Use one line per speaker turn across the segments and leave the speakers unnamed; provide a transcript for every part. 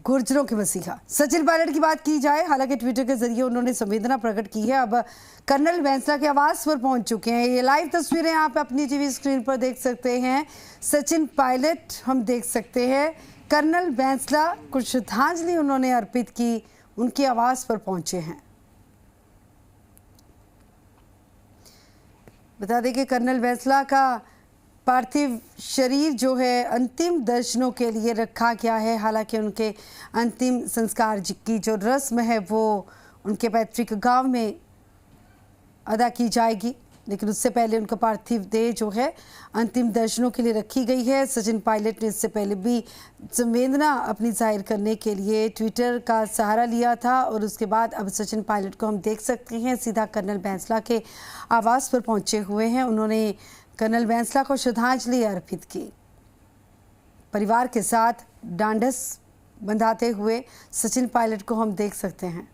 गुर्जरों के मसीहा सचिन पायलट की बात की जाए, हालांकि ट्विटर के जरिए उन्होंने संवेदना प्रकट की है। अब कर्नल बैंसला के आवास पर पहुंच चुके हैं। ये लाइव तस्वीरें आप अपनी टीवी स्क्रीन पर देख सकते हैं। सचिन पायलट हम देख सकते हैं। कर्नल बैंसला को श्रद्धांजलि उन्होंने अर्पित की, उनके आवास पर पहुंचे हैं। बता दें कि कर्नल बैंसला का पार्थिव शरीर जो है अंतिम दर्शनों के लिए रखा गया है। हालांकि उनके अंतिम संस्कार की जो रस्म है वो उनके पैतृक गांव में अदा की जाएगी, लेकिन उससे पहले उनका पार्थिव देह जो है अंतिम दर्शनों के लिए रखी गई है। सचिन पायलट ने इससे पहले भी संवेदना अपनी जाहिर करने के लिए ट्विटर का सहारा लिया था और उसके बाद अब सचिन पायलट को हम देख सकते हैं सीधा कर्नल बैंसला के आवास पर पहुंचे हुए हैं। उन्होंने कर्नल बैंसला को श्रद्धांजलि अर्पित की। परिवार के साथ ढांढस बंधाते हुए सचिन पायलट को हम देख सकते हैं।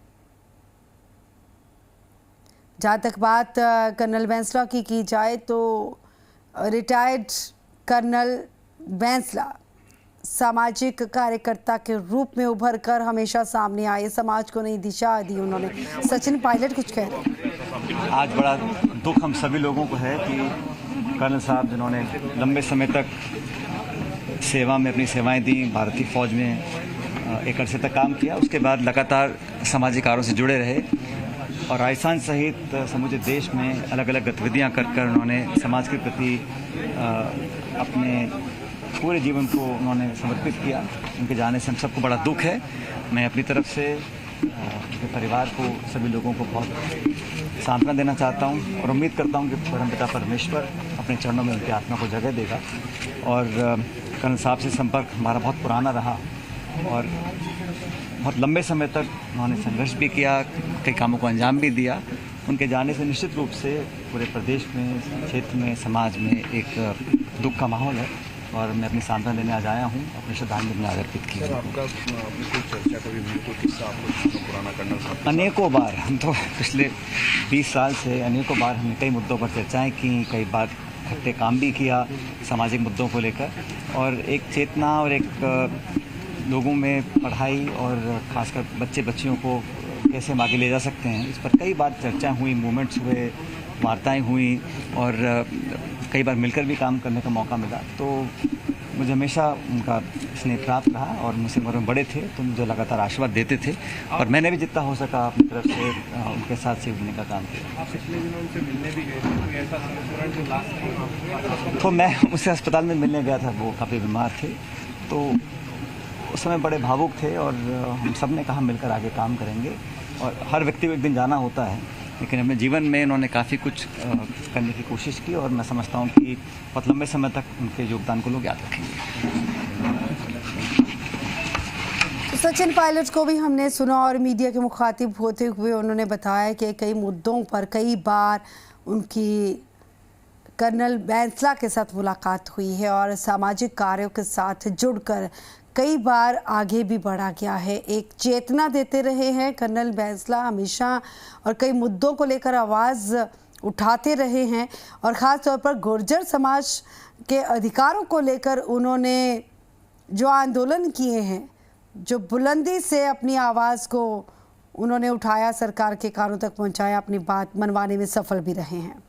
जहाँ तक बात कर्नल बैंसला की जाए तो रिटायर्ड कर्नल बैंसला सामाजिक कार्यकर्ता के रूप में उभर कर हमेशा सामने आए, समाज को नई दिशा दी उन्होंने। सचिन पायलट कुछ कह रहे हैं।
आज बड़ा दुख हम सभी लोगों को है कि कर्नल साहब जिन्होंने लंबे समय तक सेवा में अपनी सेवाएं दी, भारतीय फौज में एक अरसे तक काम किया, उसके बाद लगातार सामाजिक कार्यों से जुड़े रहे और राजस्थान सहित समूचे देश में अलग अलग गतिविधियां कर उन्होंने समाज के प्रति अपने पूरे जीवन को उन्होंने समर्पित किया। उनके जाने से हम सबको बड़ा दुख है। मैं अपनी तरफ से उनके परिवार को, सभी लोगों को बहुत सांत्वना देना चाहता हूं और उम्मीद करता हूं कि परमपिता परमेश्वर अपने चरणों में उनकी आत्मा को जगह देगा। और कर्नल साहब से संपर्क हमारा बहुत पुराना रहा और बहुत लंबे समय तक उन्होंने संघर्ष भी किया, कई कामों को अंजाम भी दिया। उनके जाने से निश्चित रूप से पूरे प्रदेश में, क्षेत्र में, समाज में एक दुख का माहौल है और मैं अपनी सांत्वना देने आज आया हूँ, अपनी श्रद्धांजलि में अर्पित की। अनेकों बार हम तो पिछले 20 साल से अनेकों बार हमने कई मुद्दों पर चर्चाएं की, कई बार इकट्ठे काम भी किया सामाजिक मुद्दों को लेकर और एक चेतना और एक लोगों में पढ़ाई और खासकर बच्चे बच्चियों को कैसे हम आगे ले जा सकते हैं, इस पर कई बार चर्चाएं हुई, मूवमेंट्स हुए, वार्ताएं हुई और कई बार मिलकर भी काम करने का मौका मिला। तो मुझे हमेशा उनका स्नेह प्राप्त रहा और मुझसे उम्र में बड़े थे तो मुझे लगातार आशीर्वाद देते थे और मैंने भी जितना हो सका अपनी तरफ से उनके साथ से जुड़ने का काम किया। तो मैं उनसे अस्पताल में मिलने गया था, वो काफ़ी बीमार थे, तो उस समय बड़े भावुक थे और हम सब ने कहा मिलकर आगे काम करेंगे और हर व्यक्ति को एक दिन जाना होता है, लेकिन अपने जीवन में इन्होंने काफ़ी कुछ करने की कोशिश की और मैं समझता हूँ कि बहुत लंबे समय तक उनके योगदान को लोग याद रखेंगे।
तो सचिन पायलट को भी हमने सुना और मीडिया के मुखातिब होते हुए उन्होंने बताया कि कई मुद्दों पर कई बार उनकी कर्नल बैंसला के साथ मुलाकात हुई है और सामाजिक कार्यों के साथ जुड़कर कई बार आगे भी बढ़ा गया है। एक चेतना देते रहे हैं कर्नल बैंसला हमेशा और कई मुद्दों को लेकर आवाज़ उठाते रहे हैं और ख़ास तौर पर गुर्जर समाज के अधिकारों को लेकर उन्होंने जो आंदोलन किए हैं, जो बुलंदी से अपनी आवाज़ को उन्होंने उठाया, सरकार के कानों तक पहुंचाया, अपनी बात मनवाने में सफल भी रहे हैं।